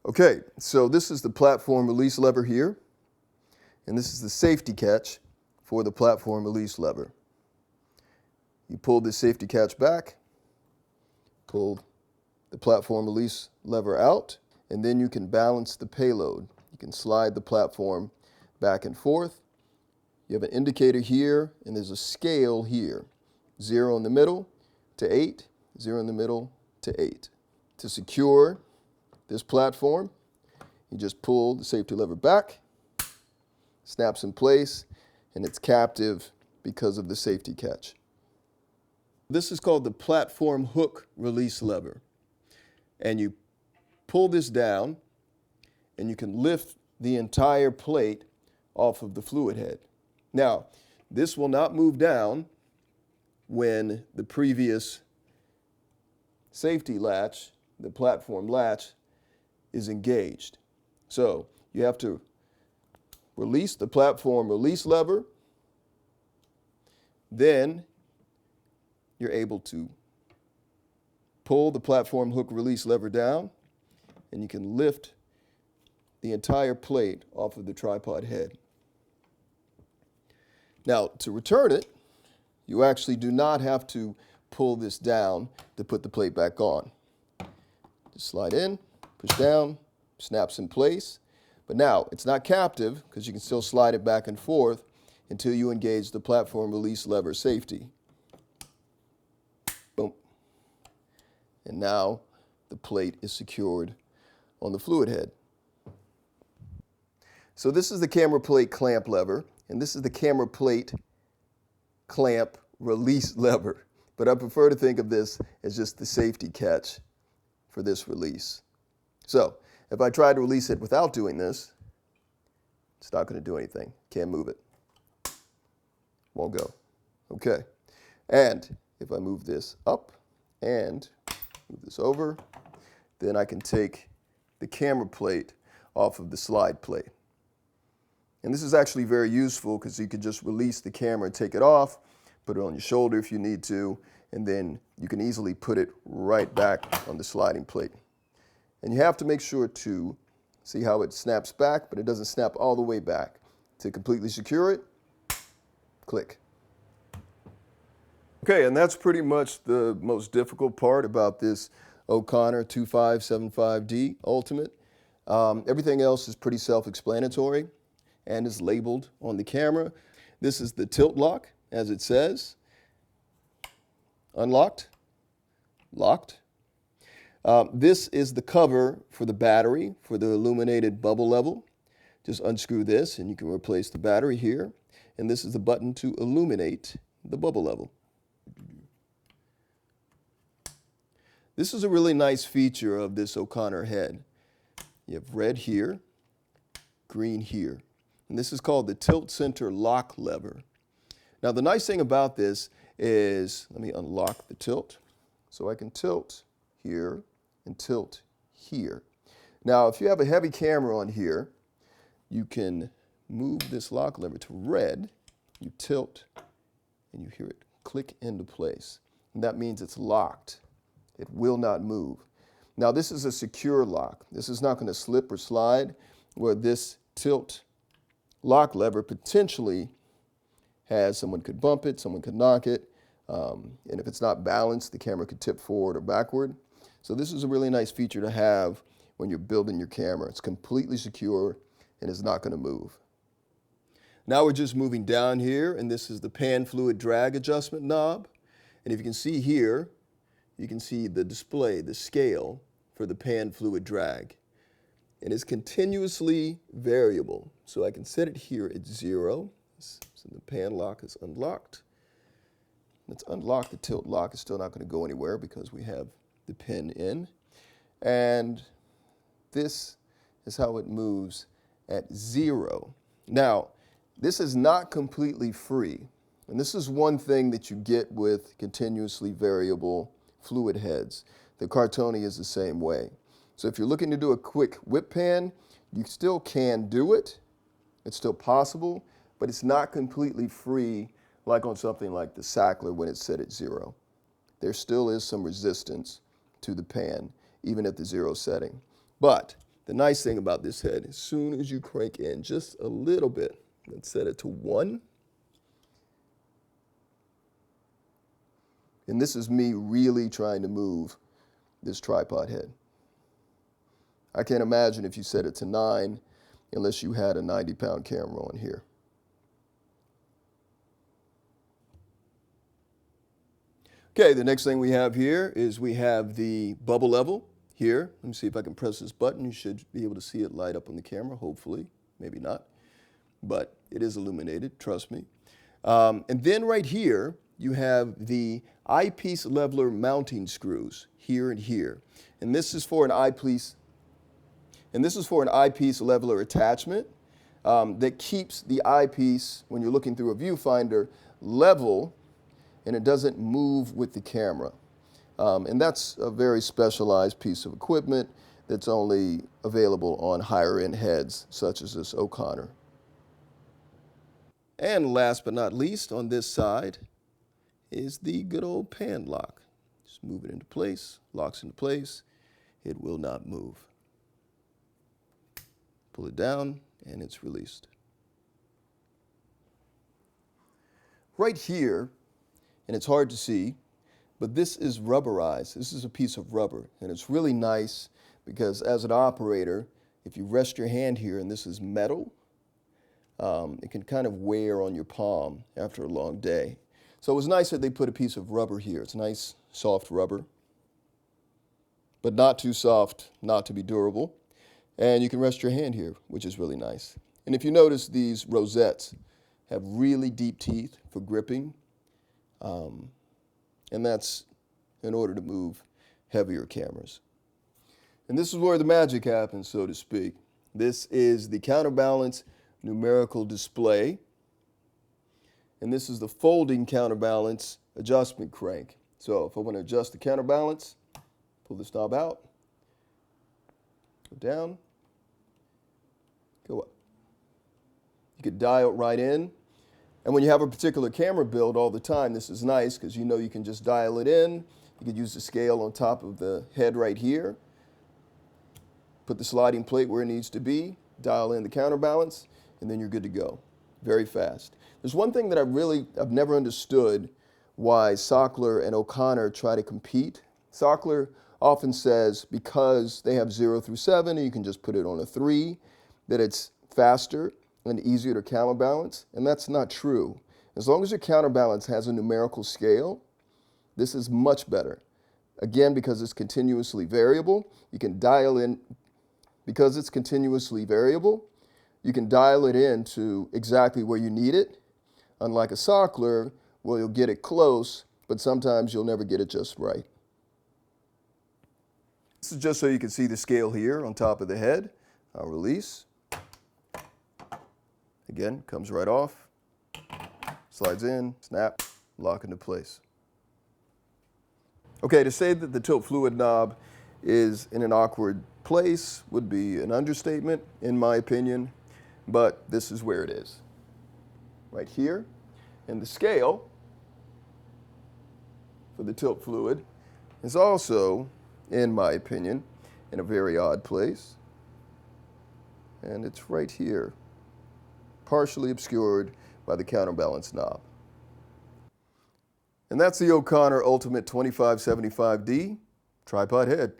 Okay, so this is the platform release lever here, and this is the safety catch for the platform release lever. You pull this safety catch back, pull the platform release lever out, and then you can balance the payload. You can slide the platform back and forth. You have an indicator here, and there's a scale here. 0 in the middle to 8, 0 in the middle to 8. To secure this platform, you just pull the safety lever back, snaps in place, and it's captive because of the safety catch. This is called the platform hook release lever. And you pull this down, and you can lift the entire plate off of the fluid head. Now, this will not move down when the previous safety latch, the platform latch, is engaged. So you have to release the platform release lever, then you're able to pull the platform hook release lever down, and you can lift the entire plate off of the tripod head. Now, to return it, you actually do not have to pull this down to put the plate back on. Just slide in, push down, snaps in place. But now, it's not captive because you can still slide it back and forth until you engage the platform release lever safety. Boom. And now the plate is secured on the fluid head. So this is the camera plate clamp lever, and this is the camera plate clamp release lever. But I prefer to think of this as just the safety catch for this release. So if I try to release it without doing this, it's not going to do anything. Can't move it. Won't go. Okay. And if I move this up and move this over, then I can take the camera plate off of the slide plate. And this is actually very useful because you can just release the camera and take it off, put it on your shoulder if you need to, and then you can easily put it right back on the sliding plate. And you have to make sure to see how it snaps back, but it doesn't snap all the way back. To completely secure it, click. Okay, and that's pretty much the most difficult part about this OConnor 2575D Ultimate. Everything else is pretty self-explanatory and is labeled on the camera. This is the tilt lock, as it says. Unlocked, locked. This is the cover for the battery for the illuminated bubble level. Just unscrew this and you can replace the battery here. And this is the button to illuminate the bubble level. This is a really nice feature of this OConnor head. You have red here, green here. And this is called the tilt center lock lever. Now the nice thing about this is, let me unlock the tilt. So I can tilt here and tilt here. Now if you have a heavy camera on here, you can move this lock lever to red, you tilt, and you hear it click into place. And that means it's locked. It will not move. Now this is a secure lock. This is not going to slip or slide, where this tilt lock lever potentially has, someone could bump it, someone could knock it, and if it's not balanced, the camera could tip forward or backward. So this is a really nice feature to have when you're building your camera. It's completely secure and is not going to move. Now we're just moving down here, and this is the pan fluid drag adjustment knob. And if you can see here, you can see the display, the scale for the pan fluid drag. And it's continuously variable. So I can set it here at 0. So the pan lock is unlocked. Let's unlock the tilt lock. It's still not going to go anywhere because we have the pin in. And this is how it moves at 0. Now, this is not completely free. And this is one thing that you get with continuously variable fluid heads. The Cartoni is the same way. So if you're looking to do a quick whip pan, you still can do it. It's still possible, but it's not completely free like on something like the Sackler when it's set at 0. There still is some resistance to the pan, even at the 0 setting. But The nice thing about this head, as soon as you crank in just a little bit, let's set it to 1. And this is me really trying to move this tripod head. I can't imagine if you set it to 9 unless you had a 90-pound camera on here. Okay, the next thing we have here is we have the bubble level here. Let me see if I can press this button. You should be able to see it light up on the camera, hopefully. Maybe not, but it is illuminated, trust me. And then right here, you have the eyepiece leveler mounting screws here and here. And this is for an eyepiece leveler attachment that keeps the eyepiece, when you're looking through a viewfinder, level, and it doesn't move with the camera. And that's a very specialized piece of equipment that's only available on higher end heads, such as this OConnor. And last but not least, on this side is the good old pan lock. Just move it into place, locks into place. It will not move. Pull it down, and it's released. Right here, and it's hard to see, but this is rubberized. This is a piece of rubber, and it's really nice because as an operator, if you rest your hand here and this is metal, it can kind of wear on your palm after a long day. So it was nice that they put a piece of rubber here. It's nice, soft rubber, but not too soft not to be durable. And you can rest your hand here, which is really nice. And if you notice, these rosettes have really deep teeth for gripping. And that's in order to move heavier cameras. And this is where the magic happens, so to speak. This is the counterbalance numerical display. And this is the folding counterbalance adjustment crank. So if I want to adjust the counterbalance, pull this knob out, go down, go up. You could dial it right in. And when you have a particular camera build all the time, this is nice because you know you can just dial it in. You could use the scale on top of the head right here. Put the sliding plate where it needs to be, dial in the counterbalance, and then you're good to go. Very fast. There's one thing that I've never understood why Sockler and OConnor try to compete. Sockler often says because they have 0 through 7, and you can just put it on a 3, that it's faster and easier to counterbalance, and that's not true. As long as your counterbalance has a numerical scale, this is much better. Again, because it's continuously variable, you can dial in, because it's continuously variable, you can dial it in to exactly where you need it, unlike a Sockler, where you'll get it close, but sometimes you'll never get it just right. This is just so you can see the scale here on top of the head. I'll release. Again, comes right off, slides in, snap, lock into place. Okay, to say that the tilt fluid knob is in an awkward place would be an understatement, in my opinion, but this is where it is. Right here, and the scale for the tilt fluid is also, in my opinion, in a very odd place, and it's right here, partially obscured by the counterbalance knob. And that's the OConnor Ultimate 2575D tripod head.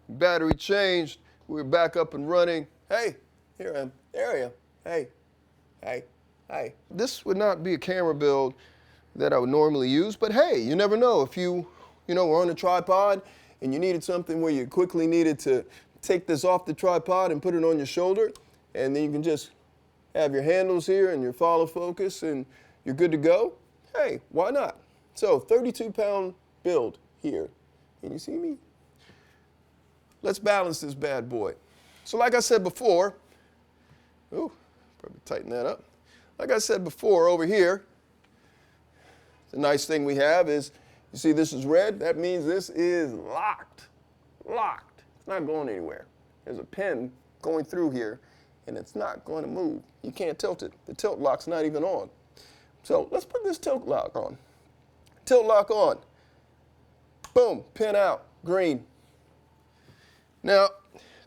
Battery changed, we're back up and running. Hey, here I am, there I am, hey, hey, hey. This would not be a camera build that I would normally use, but hey, you never know. If you were on a tripod and you needed something where you quickly needed to take this off the tripod and put it on your shoulder, and then you can just have your handles here and your follow focus and you're good to go, hey, why not? So 32-pound build here. Can you see me? Let's balance this bad boy. So like I said before, ooh, probably tighten that up. Like I said before, over here, the nice thing we have is, you see this is red, that means this is locked. Locked. It's not going anywhere. There's a pin going through here, and it's not going to move. You can't tilt it. The tilt lock's not even on. So let's put this tilt lock on. Tilt lock on. Boom, pin out, green. Now,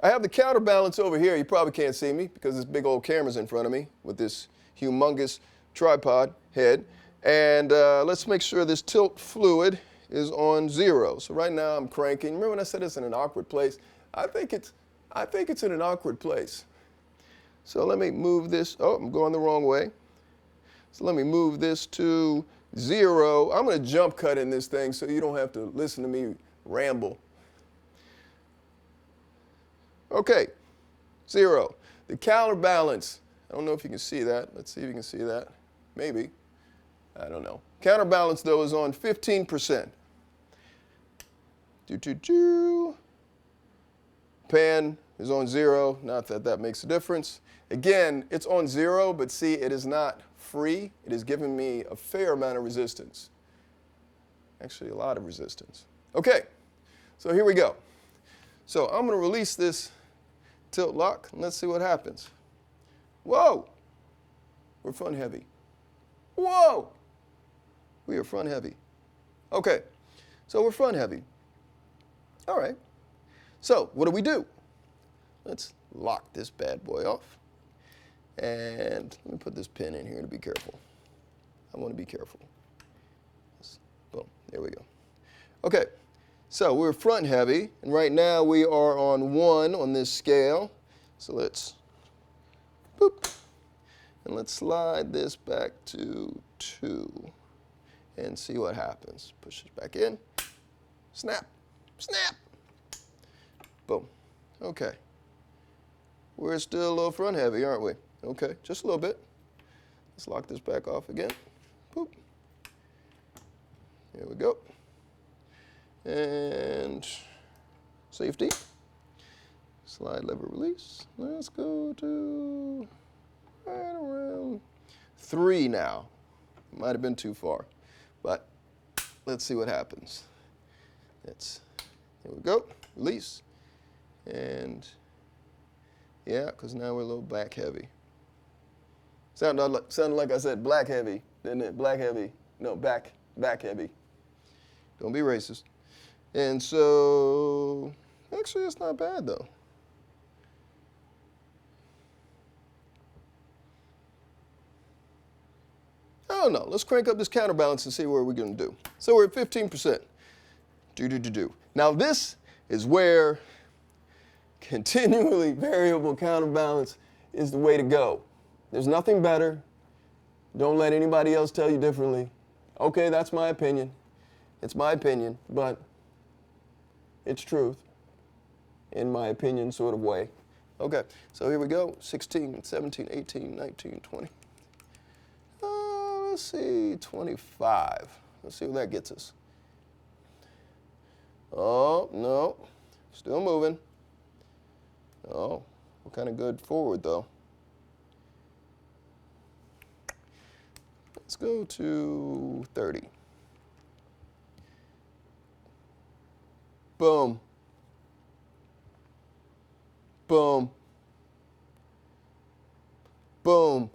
I have the counterbalance over here. You probably can't see me because this big old camera's in front of me with this humongous tripod head. And let's make sure this tilt fluid is on 0. So right now I'm cranking. Remember when I said it's in an awkward place? I think it's in an awkward place. So let me move this. Oh, I'm going the wrong way. So let me move this to 0. I'm going to jump cut in this thing so you don't have to listen to me ramble. Okay, 0. The counterbalance, I don't know if you can see that. Let's see if you can see that. Maybe. I don't know. Counterbalance, though, is on 15%. Pan is on 0. Not that that makes a difference. Again, it's on 0, but see, it is not free. It is giving me a fair amount of resistance. Actually, a lot of resistance. Okay, so here we go. So I'm going to release this tilt lock, and let's see what happens. Whoa! We're front heavy. Whoa! We are front heavy. Okay, so we're front heavy. All right. So what do? Let's lock this bad boy off. And let me put this pin in here to be careful. I want to be careful. Boom, there we go. Okay, so we're front heavy, and right now we are on 1 on this scale. So let's, boop, and let's slide this back to 2 and see what happens. Push this back in, snap, snap, boom. Okay, we're still a little front heavy, aren't we? Okay, just a little bit. Let's lock this back off again. Boop. There we go. And safety. Slide lever release. Let's go to right around 3 now. Might have been too far, but let's see what happens. Here we go. Release. And yeah, because now we're a little back heavy. Sounded like I said black heavy, didn't it? Black heavy. No, back heavy. Don't be racist. And so, actually, it's not bad, though. I don't know. Let's crank up this counterbalance and see what we're going to do. So we're at 15%. Now, this is where continually variable counterbalance is the way to go. There's nothing better. Don't let anybody else tell you differently. Okay, that's my opinion. It's my opinion, but it's truth in my opinion sort of way. Okay, so here we go. 16, 17, 18, 19, 20. Let's see, 25. Let's see what that gets us. Oh, no, still moving. Oh, we're kind of good forward, though. Let's go to 30. Boom. Boom. Boom.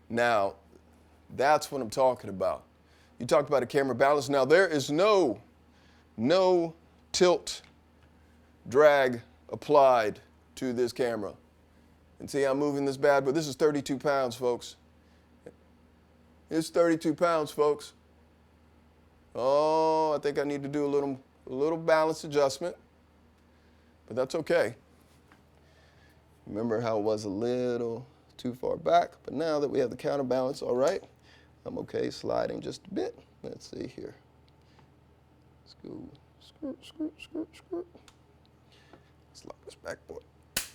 Now, that's what I'm talking about. You talked about a camera balance. Now, there is no tilt drag applied to this camera. And see, I'm moving this bad, but this is 32 pounds, folks. It's 32 pounds, folks. Oh, I think I need to do a little balance adjustment, but that's okay. Remember how it was a little too far back, but now that we have the counterbalance, all right, I'm okay sliding just a bit. Let's see here. Let's go, skirt, skirt, skirt, skirt. Let's lock this backboard.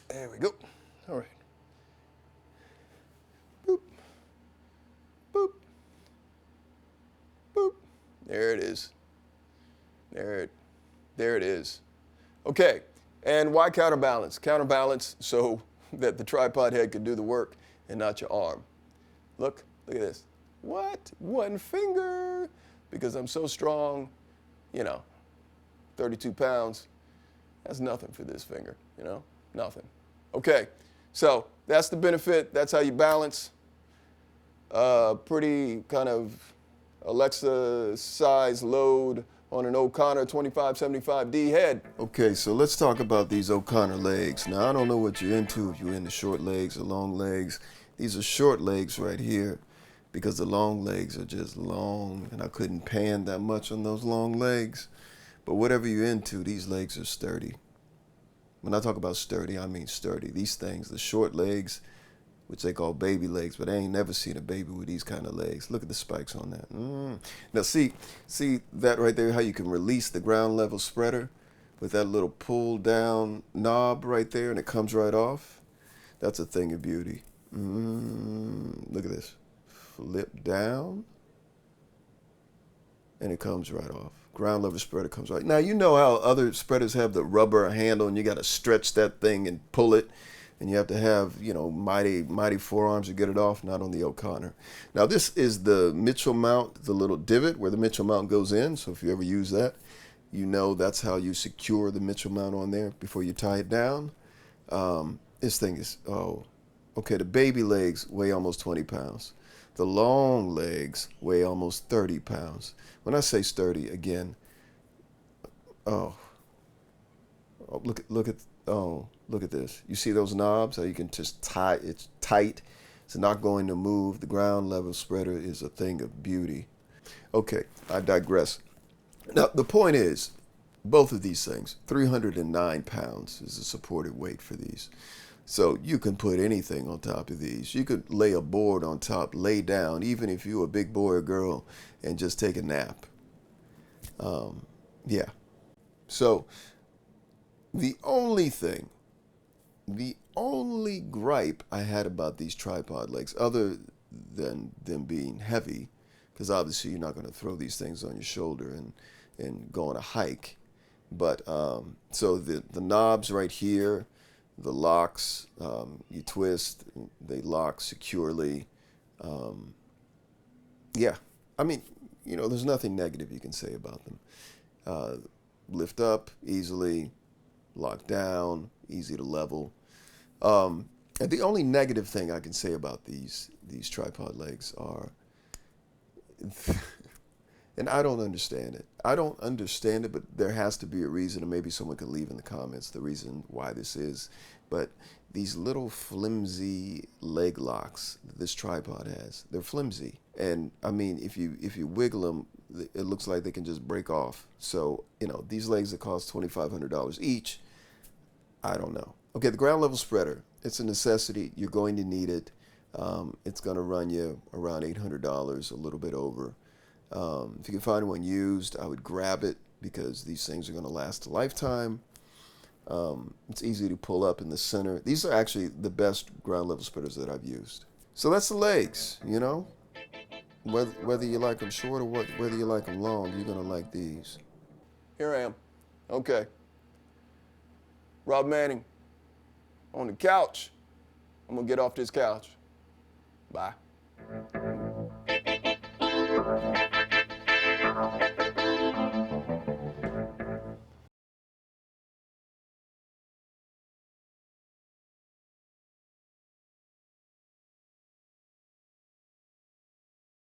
There we go. All right. Boop, boop, boop. There it is. There it is. Okay, and why counterbalance? Counterbalance so that the tripod head can do the work and not your arm. Look at this. What? 1 finger? Because I'm so strong, 32 pounds. That's nothing for this finger, nothing. Okay, so that's the benefit. That's how you balance. Pretty kind of Alexa size load on an OConnor 2575D head. Okay, so let's talk about these OConnor legs. Now, I don't know what you're into, if you're into short legs or long legs. These are short legs right here because the long legs are just long, and I couldn't pan that much on those long legs. But whatever you're into, these legs are sturdy. When I talk about sturdy, I mean sturdy. These things, the short legs, which they call baby legs, but I ain't never seen a baby with these kind of legs. Look at the spikes on that. Now see that right there, how you can release the ground level spreader with that little pull down knob right there, and it comes right off? That's a thing of beauty. Look at this. Flip down, and it comes right off. Ground level spreader comes right. Now, you know how other spreaders have the rubber handle, and you got to stretch that thing and pull it. And you have to have, you know, mighty forearms to get it off, not on the OConnor. Now, this is the Mitchell mount, the little divot where the Mitchell mount goes in. So if you ever use that, you know that's how you secure the Mitchell mount on there before you tie it down. This thing is, okay, the baby legs weigh almost 20 pounds. The long legs weigh almost 30 pounds. When I say sturdy, again, look at this. You see those knobs? How you can just tie, it's tight. It's not going to move. The ground level spreader is a thing of beauty. Okay, I digress. Now, the point is, both of these things, 309 pounds is the supported weight for these. So you can put anything on top of these. You could lay a board on top, lay down, even if you're a big boy or girl, and just take a nap. Yeah. So the only gripe I had about these tripod legs, other than them being heavy, because obviously you're not going to throw these things on your shoulder and go on a hike. But so the knobs right here, the locks, you twist, they lock securely. Yeah, I mean, you know, there's nothing negative you can say about them. Lift up easily, lock down, easy to level. And the only negative thing I can say about these tripod legs are, and I don't understand it. I don't understand it, but there has to be a reason, and maybe someone can leave in the comments the reason why this is. But these little flimsy leg locks that this tripod has, they're flimsy. And I mean, if you wiggle them, it looks like they can just break off. So, you know, these legs that cost $2,500 each, I don't know. Okay, the ground level spreader, it's a necessity. You're going to need it. It's going to run you around $800, a little bit over. If you can find one used, I would grab it because these things are going to last a lifetime. It's easy to pull up in the center. These are actually the best ground level spreaders that I've used. So that's the legs, you know. Whether you like them short or whether you like them long, you're going to like these. Here I am. Okay. Rob Manning on the couch. I'm going to get off this couch. Bye.